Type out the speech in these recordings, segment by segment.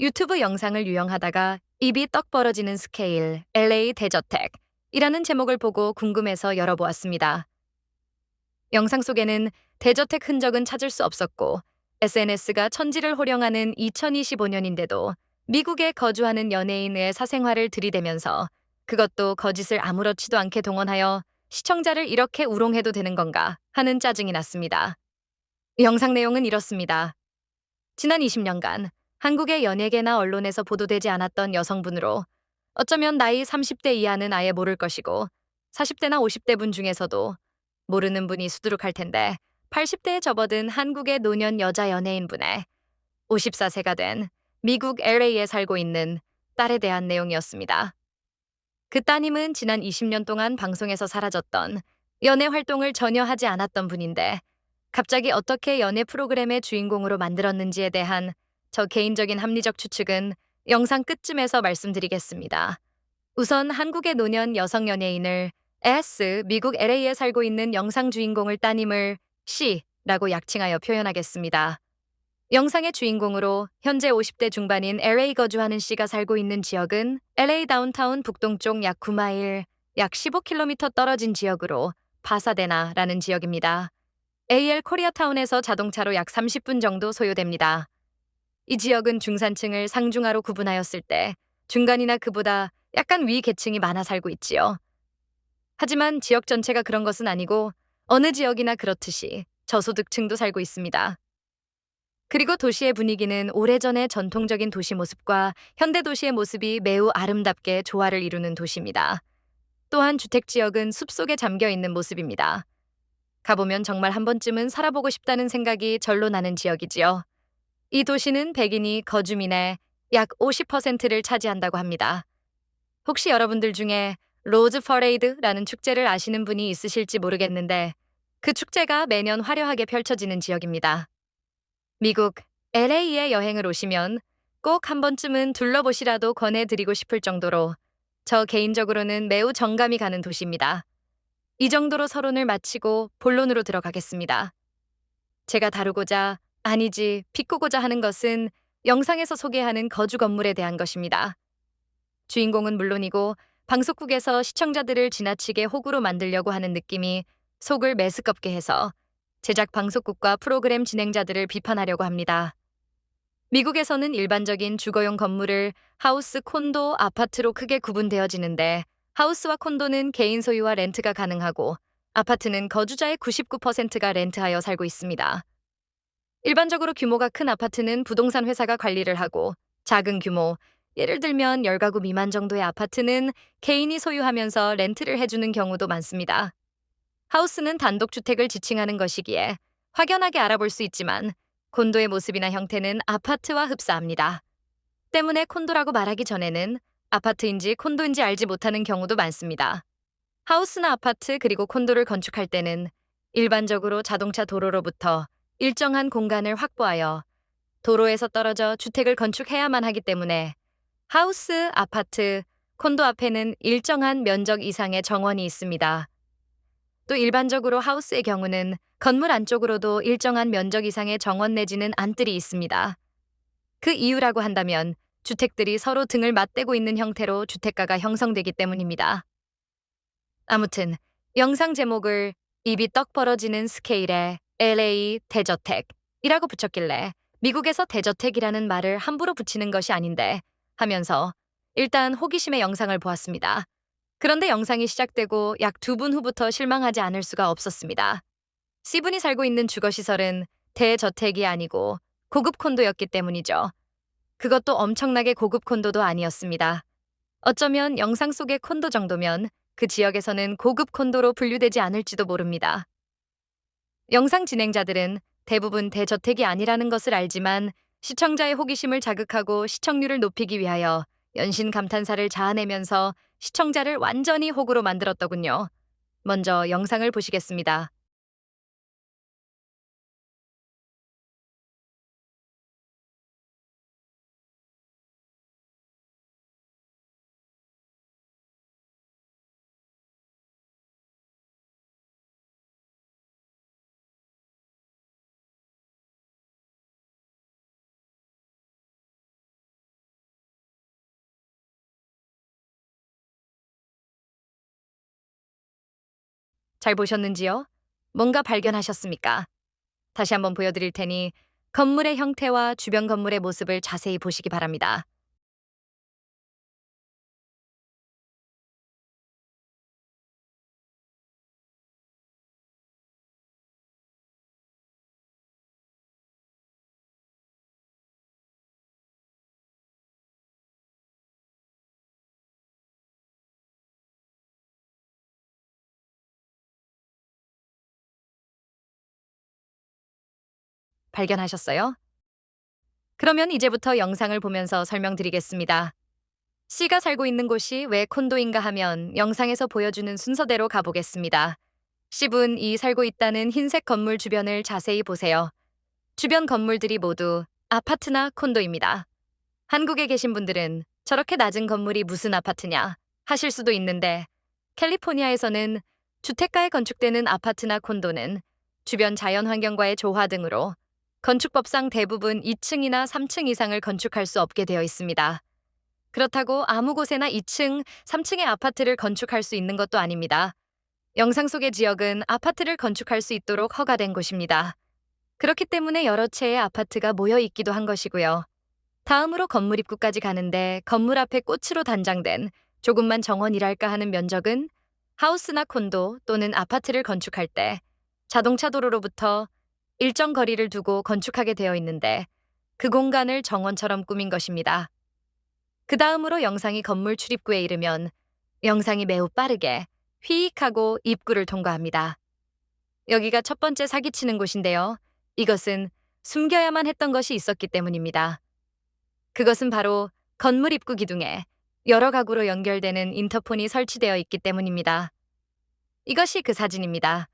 유튜브 영상을 유영하다가 입이 떡 벌어지는 스케일, LA 대저택이라는 제목을 보고 궁금해서 열어보았습니다. 영상 속에는 대저택 흔적은 찾을 수 없었고, SNS가 천지를 호령하는 2025년인데도 미국에 거주하는 연예인의 사생활을 들이대면서 그것도 거짓을 아무렇지도 않게 동원하여 시청자를 이렇게 우롱해도 되는 건가 하는 짜증이 났습니다. 영상 내용은 이렇습니다. 지난 20년간 한국의 연예계나 언론에서 보도되지 않았던 여성분으로 어쩌면 나이 30대 이하는 아예 모를 것이고 40대나 50대 분 중에서도 모르는 분이 수두룩할 텐데 80대에 접어든 한국의 노년 여자 연예인분의 54세가 된 미국 LA에 살고 있는 딸에 대한 내용이었습니다. 그 따님은 지난 20년 동안 방송에서 사라졌던 연예 활동을 전혀 하지 않았던 분인데 갑자기 어떻게 연예 프로그램의 주인공으로 만들었는지에 대한 저 개인적인 합리적 추측은 영상 끝쯤에서 말씀드리겠습니다. 우선 한국의 노년 여성 연예인을 미국 LA에 살고 있는 영상 주인공을 따님을 C라고 약칭하여 표현하겠습니다. 영상의 주인공으로 현재 50대 중반인 LA 거주하는 C가 살고 있는 지역은 LA 다운타운 북동쪽 약 9마일, 약 15km 떨어진 지역으로 파사데나라는 지역입니다. AL 코리아타운에서 자동차로 약 30분 정도 소요됩니다. 이 지역은 중산층을 상중하로 구분하였을 때 중간이나 그보다 약간 위 계층이 많아 살고 있지요. 하지만 지역 전체가 그런 것은 아니고 어느 지역이나 그렇듯이 저소득층도 살고 있습니다. 그리고 도시의 분위기는 오래전의 전통적인 도시 모습과 현대 도시의 모습이 매우 아름답게 조화를 이루는 도시입니다. 또한 주택 지역은 숲속에 잠겨 있는 모습입니다. 가보면 정말 한 번쯤은 살아보고 싶다는 생각이 절로 나는 지역이지요. 이 도시는 백인이 거주민의 약 50%를 차지한다고 합니다. 혹시 여러분들 중에 로즈 퍼레이드라는 축제를 아시는 분이 있으실지 모르겠는데 그 축제가 매년 화려하게 펼쳐지는 지역입니다. 미국 LA에 여행을 오시면 꼭 한 번쯤은 둘러보시라도 권해드리고 싶을 정도로 저 개인적으로는 매우 정감이 가는 도시입니다. 이 정도로 서론을 마치고 본론으로 들어가겠습니다. 제가 다루고자, 아니지, 비꼬고자 하는 것은 영상에서 소개하는 거주 건물에 대한 것입니다. 주인공은 물론이고 방송국에서 시청자들을 지나치게 호구로 만들려고 하는 느낌이 속을 메스껍게 해서 제작 방송국과 프로그램 진행자들을 비판하려고 합니다. 미국에서는 일반적인 주거용 건물을 하우스, 콘도, 아파트로 크게 구분되어지는데 하우스와 콘도는 개인 소유와 렌트가 가능하고 아파트는 거주자의 99%가 렌트하여 살고 있습니다. 일반적으로 규모가 큰 아파트는 부동산 회사가 관리를 하고 작은 규모, 예를 들면 10가구 미만 정도의 아파트는 개인이 소유하면서 렌트를 해주는 경우도 많습니다. 하우스는 단독주택을 지칭하는 것이기에 확연하게 알아볼 수 있지만 콘도의 모습이나 형태는 아파트와 흡사합니다. 때문에 콘도라고 말하기 전에는 아파트인지 콘도인지 알지 못하는 경우도 많습니다. 하우스나 아파트 그리고 콘도를 건축할 때는 일반적으로 자동차 도로로부터 일정한 공간을 확보하여 도로에서 떨어져 주택을 건축해야만 하기 때문에 하우스, 아파트, 콘도 앞에는 일정한 면적 이상의 정원이 있습니다. 또 일반적으로 하우스의 경우는 건물 안쪽으로도 일정한 면적 이상의 정원 내지는 안뜰이 있습니다. 그 이유라고 한다면 주택들이 서로 등을 맞대고 있는 형태로 주택가가 형성되기 때문입니다. 아무튼 영상 제목을 입이 떡 벌어지는 스케일의 LA 대저택이라고 붙였길래 미국에서 대저택이라는 말을 함부로 붙이는 것이 아닌데 하면서 일단 호기심의 영상을 보았습니다. 그런데 영상이 시작되고 약 2분 후부터 실망하지 않을 수가 없었습니다. C분이 살고 있는 주거시설은 대저택이 아니고 고급 콘도였기 때문이죠. 그것도 엄청나게 고급 콘도도 아니었습니다. 어쩌면 영상 속의 콘도 정도면 그 지역에서는 고급 콘도로 분류되지 않을지도 모릅니다. 영상 진행자들은 대부분 대저택이 아니라는 것을 알지만 시청자의 호기심을 자극하고 시청률을 높이기 위하여 연신 감탄사를 자아내면서 시청자를 완전히 호구로 만들었더군요. 먼저 영상을 보시겠습니다. 잘 보셨는지요? 뭔가 발견하셨습니까? 다시 한번 보여드릴 테니 건물의 형태와 주변 건물의 모습을 자세히 보시기 바랍니다. 발견하셨어요? 그러면 이제부터 영상을 보면서 설명드리겠습니다. C가 살고 있는 곳이 왜 콘도인가 하면 영상에서 보여주는 순서대로 가보겠습니다. C분이 살고 있다는 흰색 건물 주변을 자세히 보세요. 주변 건물들이 모두 아파트나 콘도입니다. 한국에 계신 분들은 저렇게 낮은 건물이 무슨 아파트냐 하실 수도 있는데 캘리포니아에서는 주택가에 건축되는 아파트나 콘도는 주변 자연 환경과의 조화 등으로 건축법상 대부분 2층이나 3층 이상을 건축할 수 없게 되어 있습니다. 그렇다고 아무 곳에나 2층, 3층의 아파트를 건축할 수 있는 것도 아닙니다. 영상 속의 지역은 아파트를 건축할 수 있도록 허가된 곳입니다. 그렇기 때문에 여러 채의 아파트가 모여 있기도 한 것이고요. 다음으로 건물 입구까지 가는데 건물 앞에 꽃으로 단장된 조금만 정원이랄까 하는 면적은 하우스나 콘도 또는 아파트를 건축할 때 자동차 도로로부터 일정 거리를 두고 건축하게 되어 있는데 그 공간을 정원처럼 꾸민 것입니다. 그 다음으로 영상이 건물 출입구에 이르면 영상이 매우 빠르게 휘익하고 입구를 통과합니다. 여기가 첫 번째 사기치는 곳인데요. 이것은 숨겨야만 했던 것이 있었기 때문입니다. 그것은 바로 건물 입구 기둥에 여러 가구로 연결되는 인터폰이 설치되어 있기 때문입니다. 이것이 그 사진입니다.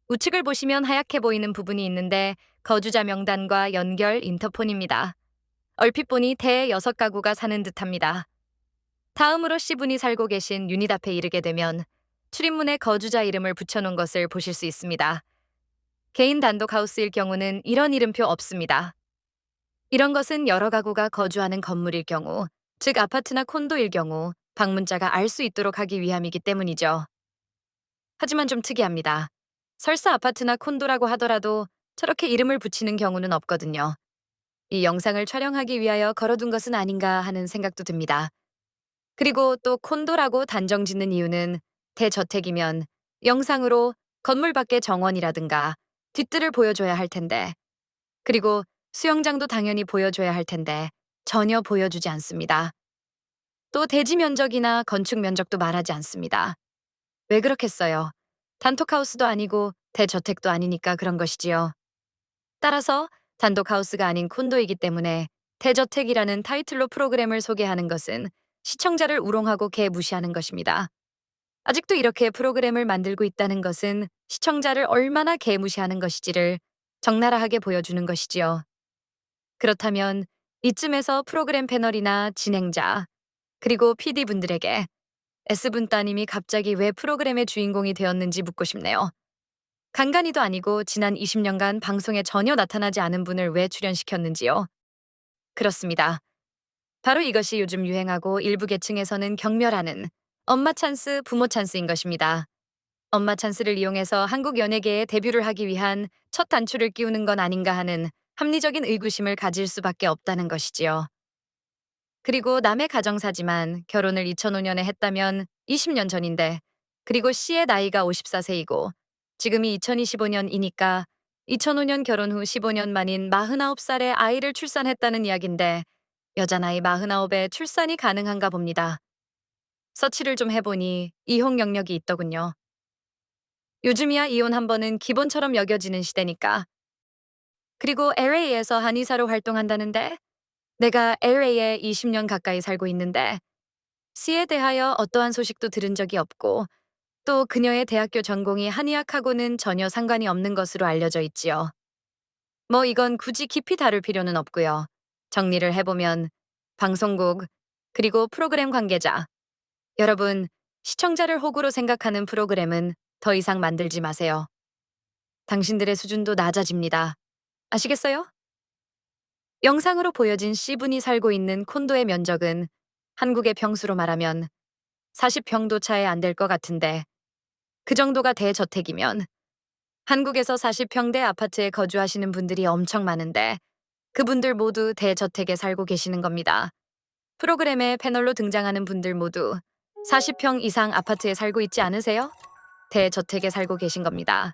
우측을 보시면 하얗게 보이는 부분이 있는데 거주자 명단과 연결 인터폰입니다. 얼핏 보니 대 6가구가 사는 듯합니다. 다음으로 C분이 살고 계신 유닛 앞에 이르게 되면 출입문에 거주자 이름을 붙여놓은 것을 보실 수 있습니다. 개인 단독 하우스일 경우는 이런 이름표 없습니다. 이런 것은 여러 가구가 거주하는 건물일 경우, 즉 아파트나 콘도일 경우 방문자가 알 수 있도록 하기 위함이기 때문이죠. 하지만 좀 특이합니다. 설사 아파트나 콘도라고 하더라도 저렇게 이름을 붙이는 경우는 없거든요. 이 영상을 촬영하기 위하여 걸어둔 것은 아닌가 하는 생각도 듭니다. 그리고 또 콘도라고 단정 짓는 이유는 대저택이면 영상으로 건물 밖의 정원이라든가 뒷뜰을 보여줘야 할 텐데, 그리고 수영장도 당연히 보여줘야 할 텐데 전혀 보여주지 않습니다. 또 대지 면적이나 건축 면적도 말하지 않습니다. 왜 그렇겠어요? 단독하우스도 아니고 대저택도 아니니까 그런 것이지요. 따라서 단독하우스가 아닌 콘도이기 때문에 대저택이라는 타이틀로 프로그램을 소개하는 것은 시청자를 우롱하고 개무시하는 것입니다. 아직도 이렇게 프로그램을 만들고 있다는 것은 시청자를 얼마나 개무시하는 것이지를 적나라하게 보여주는 것이지요. 그렇다면 이쯤에서 프로그램 패널이나 진행자, 그리고 PD분들에게 S분 따님이 갑자기 왜 프로그램의 주인공이 되었는지 묻고 싶네요. 간간이도 아니고 지난 20년간 방송에 전혀 나타나지 않은 분을 왜 출연시켰는지요? 그렇습니다. 바로 이것이 요즘 유행하고 일부 계층에서는 경멸하는 엄마 찬스, 부모 찬스인 것입니다. 엄마 찬스를 이용해서 한국 연예계에 데뷔를 하기 위한 첫 단추를 끼우는 건 아닌가 하는 합리적인 의구심을 가질 수밖에 없다는 것이지요. 그리고 남의 가정사지만 결혼을 2005년에 했다면 20년 전인데, 그리고 C의 나이가 54세이고 지금이 2025년이니까 2005년 결혼 후 15년 만인 49살에 아이를 출산했다는 이야기인데 여자 나이 49에 출산이 가능한가 봅니다. 서치를 좀 해보니 이혼 영역이 있더군요. 요즘이야 이혼 한 번은 기본처럼 여겨지는 시대니까. 그리고 LA에서 한의사로 활동한다는데 내가 LA에 20년 가까이 살고 있는데 C에 대하여 어떠한 소식도 들은 적이 없고 또 그녀의 대학교 전공이 한의학하고는 전혀 상관이 없는 것으로 알려져 있지요. 뭐 이건 굳이 깊이 다룰 필요는 없고요. 정리를 해보면 방송국, 그리고 프로그램 관계자, 여러분, 시청자를 호구로 생각하는 프로그램은 더 이상 만들지 마세요. 당신들의 수준도 낮아집니다. 아시겠어요? 영상으로 보여진 C분이 살고 있는 콘도의 면적은 한국의 평수로 말하면 40평도 차에 안 될 것 같은데 그 정도가 대저택이면 한국에서 40평대 아파트에 거주하시는 분들이 엄청 많은데 그분들 모두 대저택에 살고 계시는 겁니다. 프로그램에 패널로 등장하는 분들 모두 40평 이상 아파트에 살고 있지 않으세요? 대저택에 살고 계신 겁니다.